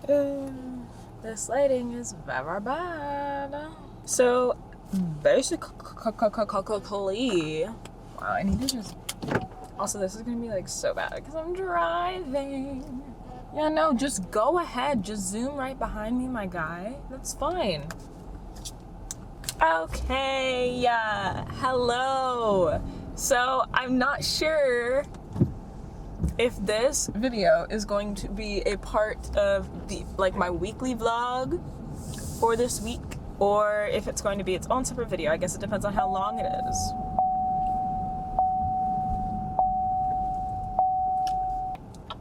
This lighting is very bad. So, basically, wow, I need to just... Also, this is gonna be like so bad because I'm driving. Yeah, no, just go ahead. Just zoom right behind me, my guy. That's fine. Okay, hello. So, I'm not sure if this video is going to be a part of the my weekly vlog for this week, or if it's going to be its own separate video. I guess it depends on how long it is.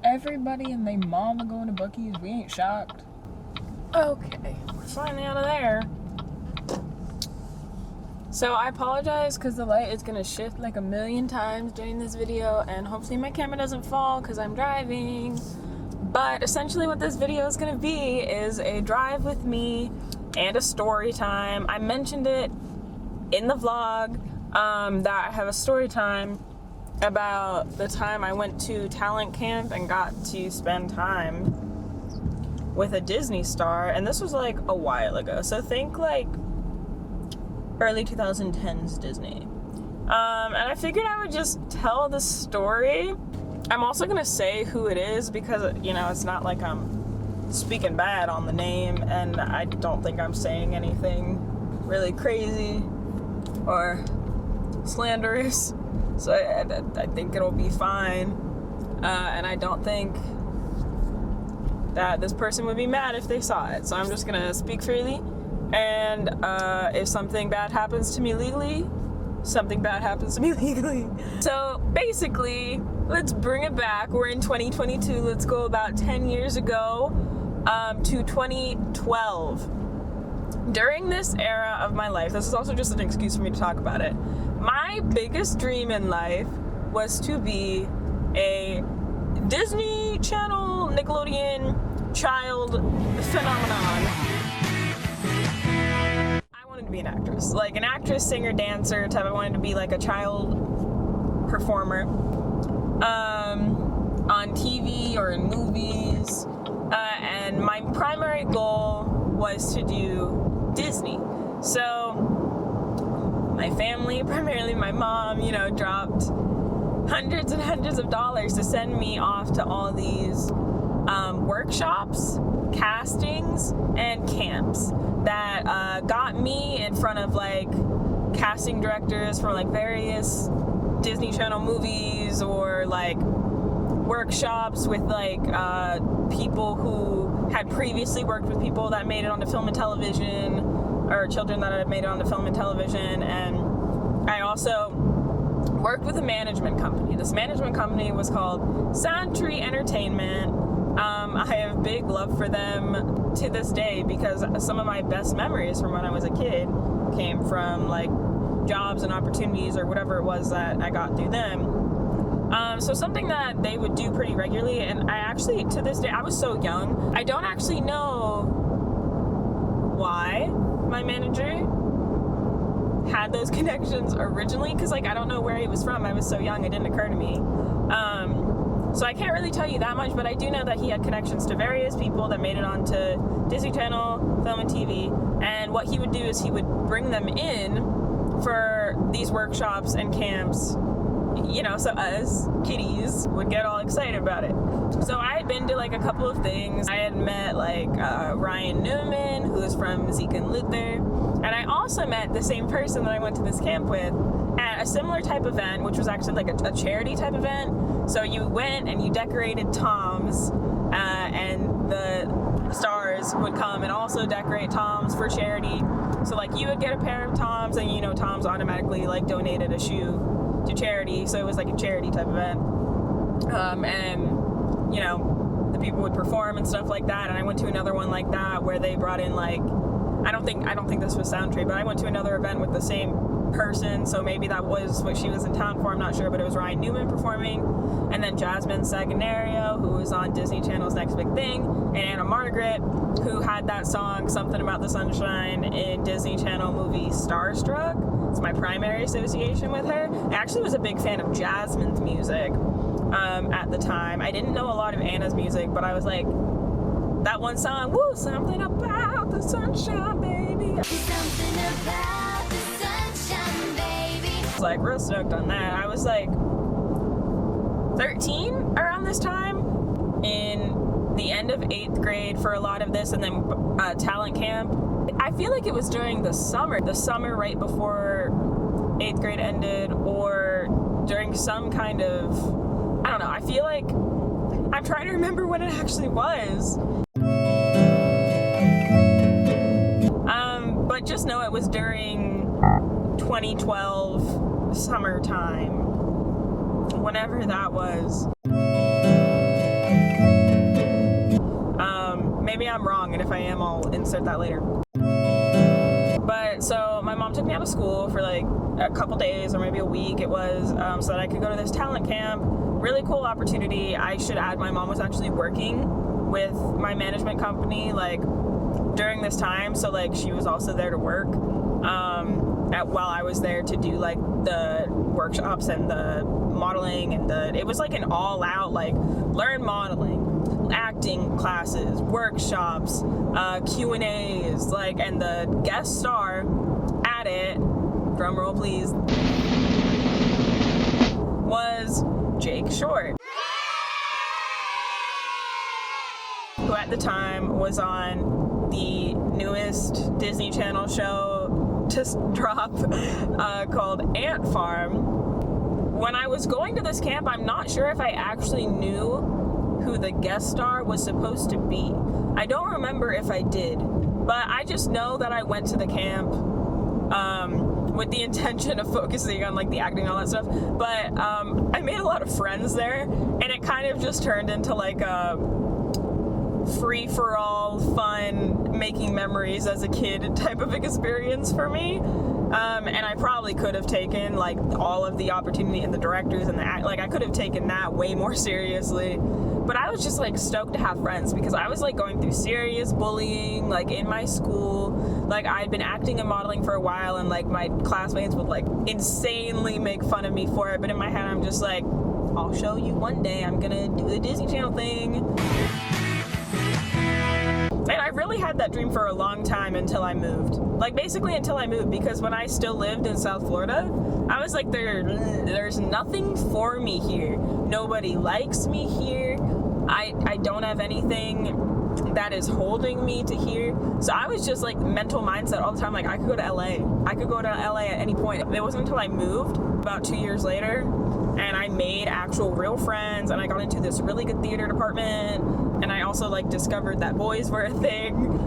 Everybody and their mama going to Buc-ee's. We ain't shocked. Okay, we're finally out of there. So I apologize because the light is gonna shift like a million times during this video, and hopefully my camera doesn't fall because I'm driving. But essentially what this video is gonna be is a drive with me and a story time. I mentioned it in the vlog that I have a story time about the time I went to talent camp and got to spend time with a Disney star, and this was like a while ago. So think like early 2010s Disney. And I figured I would just tell the story. I'm also gonna say who it is because, you know, it's not like I'm speaking bad on the name, and I don't think I'm saying anything really crazy or slanderous. So I think it'll be fine. And I don't think that this person would be mad if they saw it. So I'm just gonna speak freely. And if something bad happens to me legally, something bad happens to me legally. So basically, let's bring it back. We're in 2022. Let's go about 10 years ago to 2012. During this era of my life, this is also just an excuse for me to talk about it. My biggest dream in life was to be a Disney Channel, Nickelodeon child phenomenon. To be an actress, like an actress, singer, dancer type. I wanted to be like a child performer on TV or in movies, and my primary goal was to do Disney. So my family, primarily my mom, you know, dropped hundreds and hundreds of dollars to send me off to all these workshops, castings, and camps that got me in front of like casting directors for like various Disney Channel movies, or like workshops with like people who had previously worked with people that made it onto film and television, or children that had made it onto film and television. And I also worked with a management company. This management company was called Soundtree Entertainment. I have big love for them to this day because some of my best memories from when I was a kid came from like jobs and opportunities or whatever it was that I got through them. So something that they would do pretty regularly, and I actually, to this day, I was so young, I don't actually know why my manager had those connections originally, because like I don't know where he was from. I was so young, it didn't occur to me. So I can't really tell you that much, but I do know that he had connections to various people that made it onto Disney Channel, film and TV, and what he would do is he would bring them in for these workshops and camps, you know, so us kiddies would get all excited about it. So I had been to like a couple of things. I had met like Ryan Newman, who is from Zeke and Luther, and I also met the same person that I went to this camp with at a similar type event, which was actually like a charity type event. So you went and you decorated toms, and the stars would come and also decorate toms for charity. So like you would get a pair of toms, and you know, toms automatically like donated a shoe to charity. So it was like a charity type event. And you know, the people would perform and stuff like that. And I went to another one like that where they brought in like, I don't think this was Soundtree, but I went to another event with the same person, so maybe that was what she was in town for, I'm not sure, but it was Ryan Newman performing, and then Jasmine Saginario, who was on Disney Channel's Next Big Thing, and Anna Margaret, who had that song Something About the Sunshine in Disney Channel movie Starstruck. It's my primary association with her. I actually was a big fan of Jasmine's music at the time. I didn't know a lot of Anna's music, but I was like, that one song, woo, something about the sunshine, baby. Something about the sunshine, baby. I was like real stoked on that. I was like 13 around this time, in the end of 8th grade for a lot of this, and then talent camp. I feel like it was during the summer right before 8th grade ended, or during some kind of, I don't know, I feel like I'm trying to remember when it actually was. But just know it was during 2012 summertime, whenever that was. Maybe I'm wrong, and if I am, I'll insert that later. But so my mom took me out of school for like a couple days, or maybe a week it was, so that I could go to this talent camp. Really cool opportunity. I should add, my mom was actually working with my management company like during this time, so like she was also there to work while I was there to do like the workshops and the modeling, and it was like an all-out like learn modeling, acting classes, workshops, Q&As, like, and the guest star at it, drum roll please, was Jake Short, who at the time was on the newest Disney Channel show to drop called Ant Farm. When I was going to this camp, I'm not sure if I actually knew who the guest star was supposed to be. I don't remember if I did, but I just know that I went to the camp with the intention of focusing on like the acting and all that stuff, but I made a lot of friends there, and it kind of just turned into like a free-for-all, fun, making memories as a kid type of experience for me. And I probably could have taken like all of the opportunity and the directors and like I could have taken that way more seriously. But I was just like stoked to have friends, because I was like going through serious bullying like in my school. Like I'd been acting and modeling for a while, and like my classmates would like insanely make fun of me for it. But in my head I'm just like, I'll show you one day, I'm gonna do the Disney Channel thing. And I really had that dream for a long time until I moved. Like basically until I moved, because when I still lived in South Florida, I was like, there's nothing for me here. Nobody likes me here. I don't have anything that is holding me to here. So I was just like mental mindset all the time, like I could go to LA. I could go to LA at any point. It wasn't until I moved about 2 years later, and I made actual real friends, and I got into this really good theater department, and I also like discovered that boys were a thing.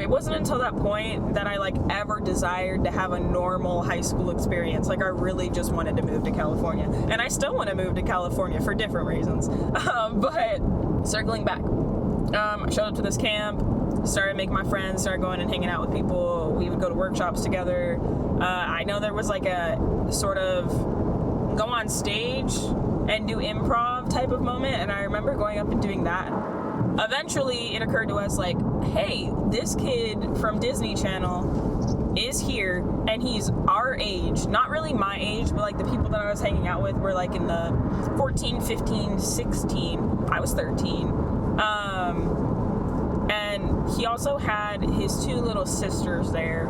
It wasn't until that point that I like ever desired to have a normal high school experience. Like I really just wanted to move to California, and I still want to move to California for different reasons. But circling back, I showed up to this camp, started making my friends, started going and hanging out with people. We would go to workshops together. I know there was like a sort of go on stage and do improv type of moment, and I remember going up and doing that. Eventually it occurred to us like, hey, this kid from Disney Channel is here, and he's our age, not really my age, but like the people that I was hanging out with were like in the 14, 15, 16. I was 13. And he also had his two little sisters there.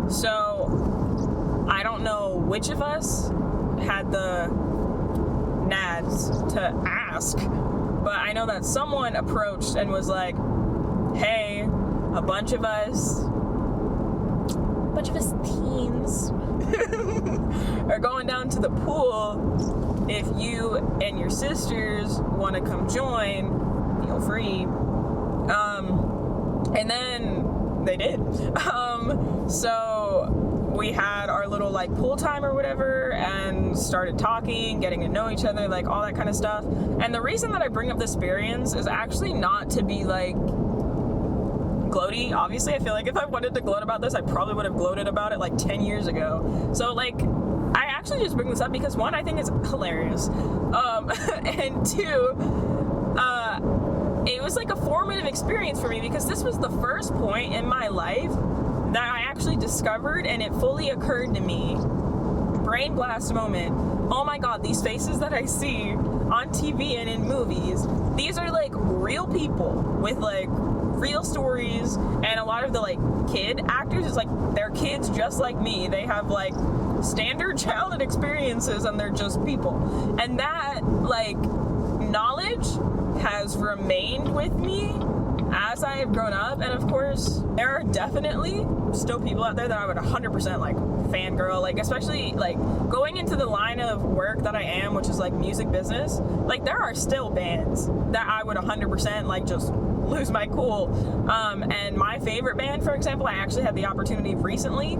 So I don't know which of us had the nads to ask, but I know that someone approached and was like, hey, a bunch of us teens are going down to the pool. If you and your sisters want to come join, feel free. And then they did. So we had our little like pool time or whatever, and started talking, getting to know each other, like all that kind of stuff. And the reason that I bring up this experience is actually not to be like gloaty. Obviously, I feel like if I wanted to gloat about this, I probably would have gloated about it like 10 years ago. So like, I actually just bring this up because one, I think it's hilarious. And two, it was like a formative experience for me, because this was the first point in my life that I actually discovered, and it fully occurred to me, brain blast moment, oh my god, these faces that I see on TV and in movies these are like real people with like real stories, and a lot of the like kid actors is like they're kids just like me. They have like standard childhood experiences, and they're just people, and that like knowledge has remained with me as I have grown up. And of course there are definitely still people out there that I would 100% like fangirl, like especially like going into the line of work that I am, which is like music business. Like there are still bands that I would 100% like just lose my cool. And my favorite band, for example, I actually had the opportunity recently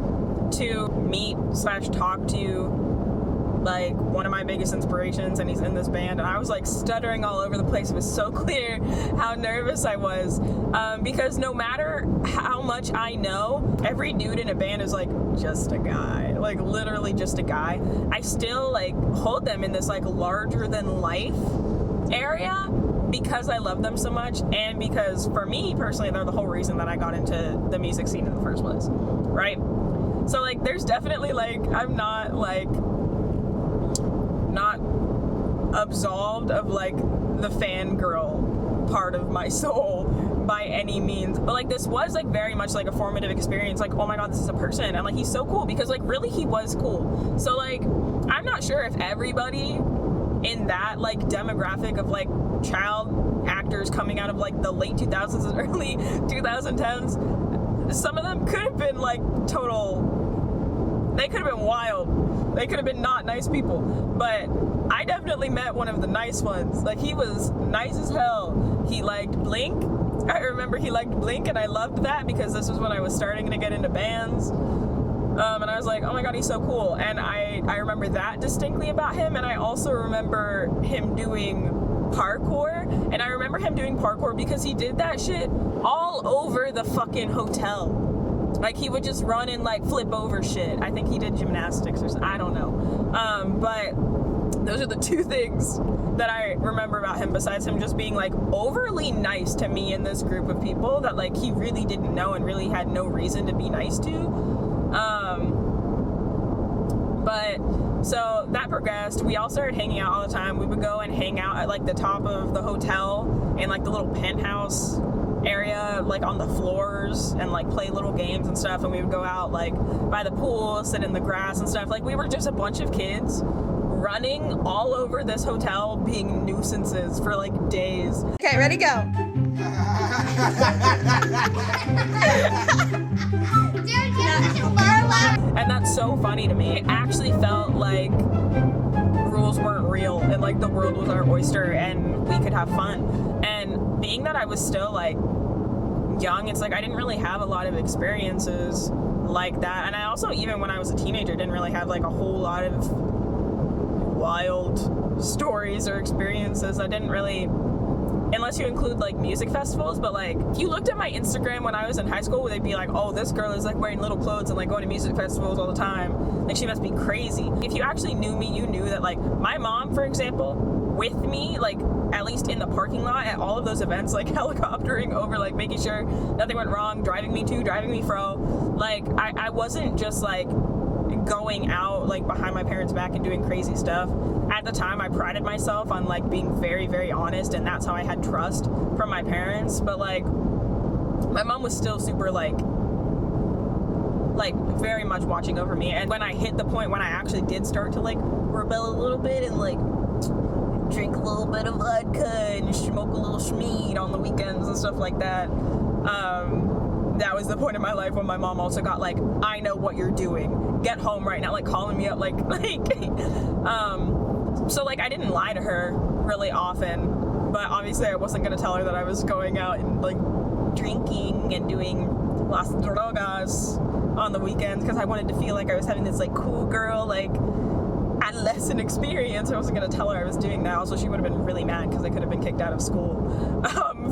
to meet / talk to like one of my biggest inspirations, and he's in this band, and I was like stuttering all over the place. It was so clear how nervous I was, because no matter how much I know, every dude in a band is like just a guy, like literally just a guy. I still like hold them in this like larger than life area because I love them so much, and because for me personally, they're the whole reason that I got into the music scene in the first place, right? So like there's definitely like, I'm not like not absolved of like the fangirl part of my soul by any means, but like this was like very much like a formative experience. Like, oh my god, this is a person, and like he's so cool, because like really he was cool. So like I'm not sure if everybody in that like demographic of like child actors coming out of like the late 2000s and early 2010s, some of them could have been like they could have been wild, they could have been not nice people, but I definitely met one of the nice ones. Like he was nice as hell. He liked Blink. I remember he liked Blink, and I loved that because this was when I was starting to get into bands. And I was like, oh my god, he's so cool. And I remember that distinctly about him, and I also remember him doing parkour. And I remember him doing parkour because he did that shit all over the fucking hotel. Like he would just run and like flip over shit. I think he did gymnastics or something, I don't know. But those are the two things that I remember about him, besides him just being like overly nice to me in this group of people that like he really didn't know and really had no reason to be nice to. But so that progressed. We all started hanging out all the time. We would go and hang out at like the top of the hotel in like the little penthouse area, like on the floors, and like play little games and stuff. And we would go out like by the pool, sit in the grass and stuff. Like we were just a bunch of kids running all over this hotel, being nuisances for like days. Okay, ready, go. And that's so funny to me. It actually felt like rules weren't real, and like the world was our oyster and we could have fun. And being that I was still like young, it's like I didn't really have a lot of experiences like that. And I also, even when I was a teenager, didn't really have like a whole lot of wild stories or experiences. I didn't really, unless you include like music festivals. But like if you looked at my Instagram when I was in high school, they'd be like, oh, this girl is like wearing little clothes and like going to music festivals all the time, like she must be crazy. If you actually knew me, you knew that like my mom, for example, with me, like at least in the parking lot at all of those events, like helicoptering over, like making sure nothing went wrong, driving me to, driving me fro. Like I wasn't just like going out like behind my parents' back and doing crazy stuff. At the time, I prided myself on like being very, very honest, and that's how I had trust from my parents. But like my mom was still super like very much watching over me. And when I hit the point when I actually did start to like rebel a little bit and like drink a little bit of vodka and smoke a little schmeed on the weekends and stuff like that, that was the point in my life when my mom also got like, I know what you're doing, get home right now, like calling me up, like so like I didn't lie to her really often, but obviously I wasn't gonna tell her that I was going out and like drinking and doing las drogas on the weekends, because I wanted to feel like I was having this like cool girl like adolescent experience. I wasn't gonna tell her I was doing that. Also, she would have been really mad because I could have been kicked out of school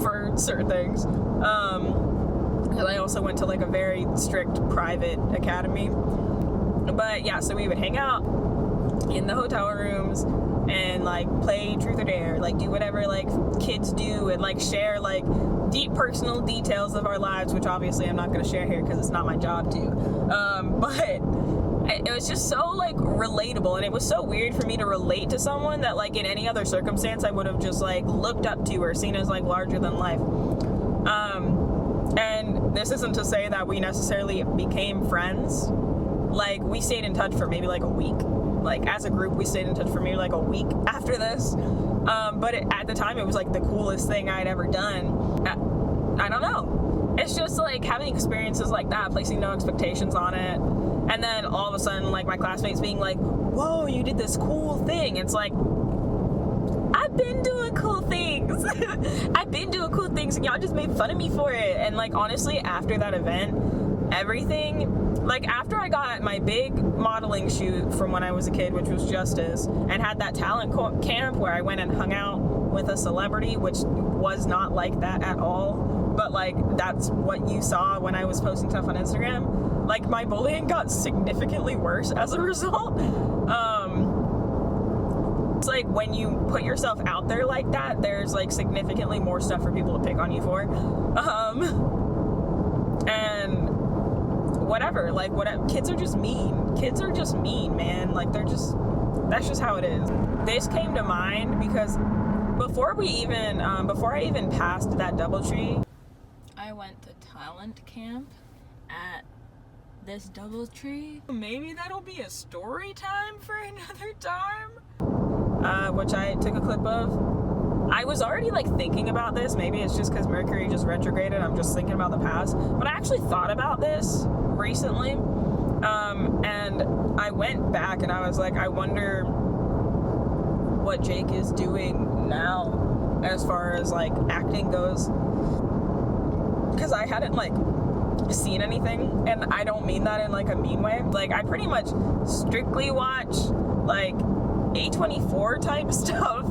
for certain things. And I also went to like a very strict private academy. But yeah, so we would hang out in the hotel rooms and like play truth or dare, like do whatever like kids do, and like share like deep personal details of our lives, which obviously I'm not going to share here because it's not my job to. But it was just so like relatable, and it was so weird for me to relate to someone that like in any other circumstance I would have just like looked up to or seen as like larger than life. And this isn't to say that we necessarily became friends. Like, we stayed in touch for maybe like a week. Like, as a group, we stayed in touch for maybe like a week after this. But at the time, it was like the coolest thing I'd ever done. I don't know. It's just like having experiences like that, placing no expectations on it. And then all of a sudden, like, my classmates being like, whoa, you did this cool thing. It's like, I've been doing cool things. I've been doing cool things, and y'all just made fun of me for it. And like, honestly, after that event, everything, like after I got my big modeling shoot from when I was a kid, which was Justice, and had that talent camp where I went and hung out with a celebrity, which was not like that at all, but like that's what you saw when I was posting stuff on Instagram. Like, my bullying got significantly worse as a result. It's like when you put yourself out there like that, there's like significantly more stuff for people to pick on you for. And whatever, like, kids are just mean. Kids are just mean, man. Like, that's just how it is. This came to mind because before I even passed that DoubleTree, I went to talent camp at this DoubleTree. Maybe that'll be a story time for another time. Which I took a clip of. I was already like thinking about this. Maybe it's just because Mercury just retrograded. I'm just thinking about the past. But I actually thought about this recently. And I went back and I was like, I wonder what Jake is doing now as far as like acting goes. Because I hadn't like seen anything, and I don't mean that in like a mean way. Like, I pretty much strictly watch like A24 type stuff,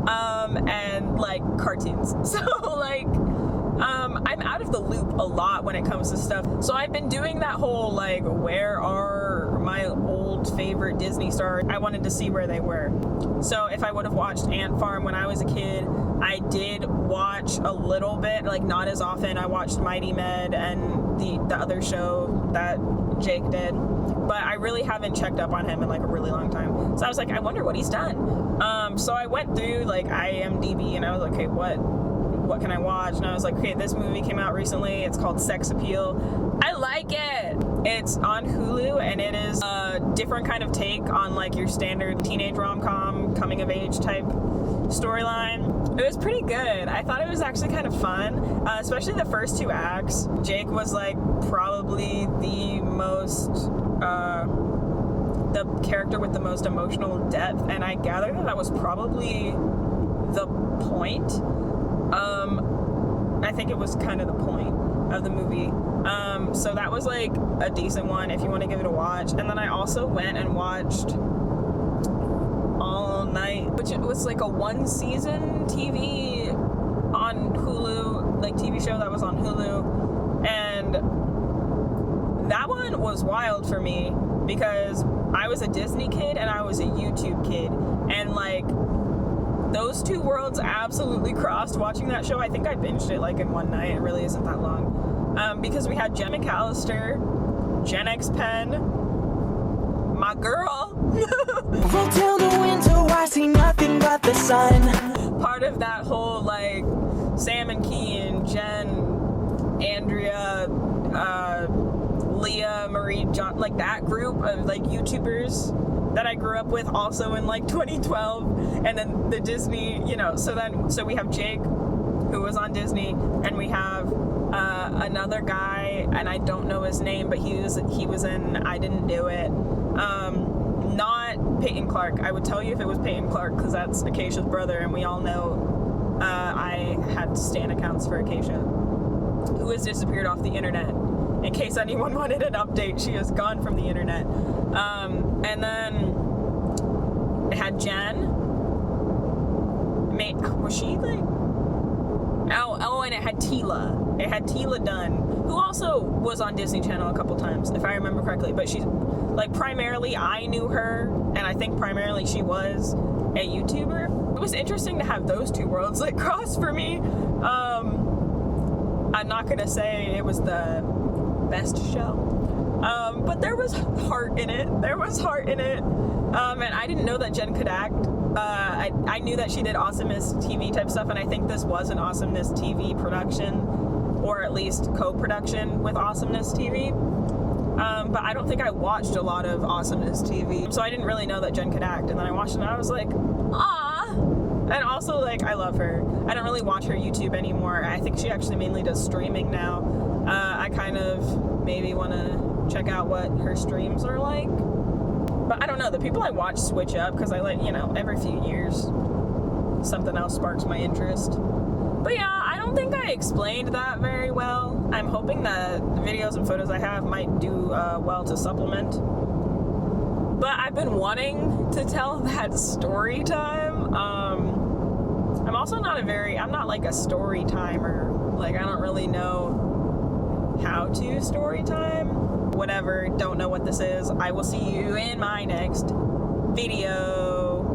and like cartoons. So like, I'm out of the loop a lot when it comes to stuff. So I've been doing that whole like, where are my old favorite Disney stars? I wanted to see where they were. So if I would have watched Ant Farm when I was a kid, I did watch a little bit, like not as often. I watched Mighty Med and the other show that Jake did, but I really haven't checked up on him in like a really long time. So I was like, I wonder what he's done. So I went through like IMDb and I was like, okay, what can I watch? And I was like, okay, this movie came out recently. It's called Sex Appeal. I like it. It's on Hulu, and it is a different kind of take on like your standard teenage rom-com, coming of age type storyline. It was pretty good. I thought it was actually kind of fun, especially the first two acts. Jake was like probably the most, the character with the most emotional depth, and I gather that was probably the point. I think it was kind of the point of the movie. So that was like a decent one if you want to give it a watch. And then I also went and watched All Night, which it was like a one season TV on Hulu, like TV show that was on Hulu. And that one was wild for me because I was a Disney kid and I was a YouTube kid. And like, those two worlds absolutely crossed watching that show. I think I binged it like in one night. It really isn't that long. Because we had Jen McAllister, Jen X Penn, my girl. Roll till the winter, I see nothing but the sun. Part of that whole like Sam and Kean, Jen, Andrea, Leah, Marie, John, like that group of like YouTubers that I grew up with also in like 2012, and then the Disney, you know, so we have Jake, who was on Disney, and we have another guy, and I don't know his name, but he was in I Didn't Do It. Not Peyton Clark. I would tell you if it was Peyton Clark, because that's Acacia's brother, and we all know I had stan accounts for Acacia, who has disappeared off the internet. In case anyone wanted an update, she is gone from the internet. And then it had Jen. Was she like? Oh, and it had Tila. It had Tila Dunn, who also was on Disney Channel a couple times, if I remember correctly. But she's like, primarily I knew her, and I think primarily she was a YouTuber. It was interesting to have those two worlds like cross for me. I'm not gonna say it was the best show. But there was heart in it. And I didn't know that Jen could act. I knew that she did Awesomeness TV type stuff, and I think this was an Awesomeness TV production, or at least co-production with Awesomeness TV. But I don't think I watched a lot of Awesomeness TV, so I didn't really know that Jen could act. And then I watched it and I was like, ah. And also, like, I love her. I don't really watch her YouTube anymore. I think she actually mainly does streaming now. I kind of maybe want to check out what her streams are like. But I don't know, the people I watch switch up because I like, you know, every few years something else sparks my interest. But yeah, I don't think I explained that very well. I'm hoping that the videos and photos I have might do well to supplement. But I've been wanting to tell that story time. I'm also not I'm not like a story timer. Like, I don't really know how to story time. Whatever, don't know what this is. I will see you in my next video.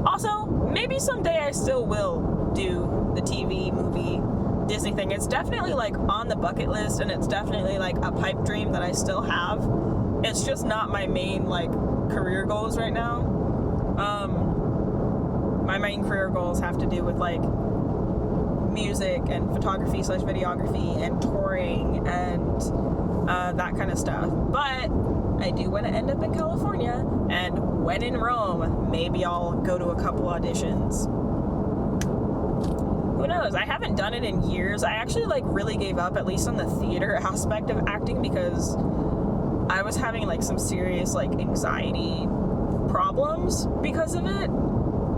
Also, maybe someday I still will do the TV, movie, Disney thing. It's definitely like on the bucket list, and it's definitely like a pipe dream that I still have. It's just not my main like career goals right now. My main career goals have to do with like music and photography / videography and touring and that kind of stuff. But I do want to end up in California, and when in Rome, maybe I'll go to a couple auditions. Who knows? I haven't done it in years. I actually like really gave up, at least on the theater aspect of acting, because I was having like some serious like anxiety problems because of it.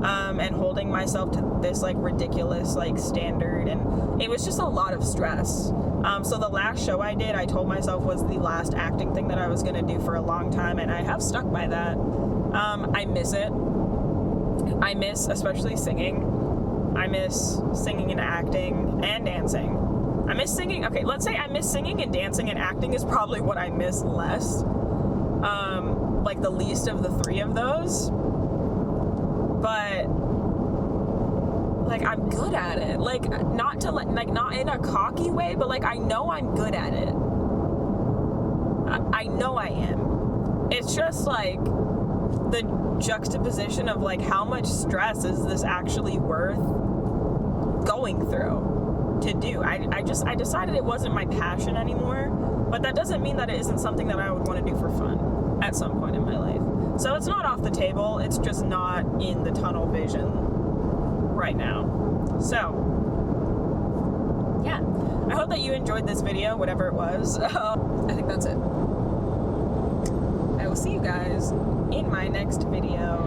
And holding myself to this like ridiculous like standard, and it was just a lot of stress. So the last show I did, I told myself was the last acting thing that I was going to do for a long time, and I have stuck by that. I miss it. I miss especially singing. I miss singing and acting and dancing. I miss singing. Okay, let's say I miss singing and dancing, and acting is probably what I miss less. Like the least of the three of those. But like, I'm good at it. Like, not in a cocky way, but like, I know I'm good at it. I know I am. It's just like the juxtaposition of like, how much stress is this actually worth going through to do? I decided it wasn't my passion anymore, but that doesn't mean that it isn't something that I would want to do for fun at some point in my life. So it's not off the table, it's just not in the tunnel vision right now. So, yeah. I hope that you enjoyed this video, whatever it was. I think that's it. I will see you guys in my next video.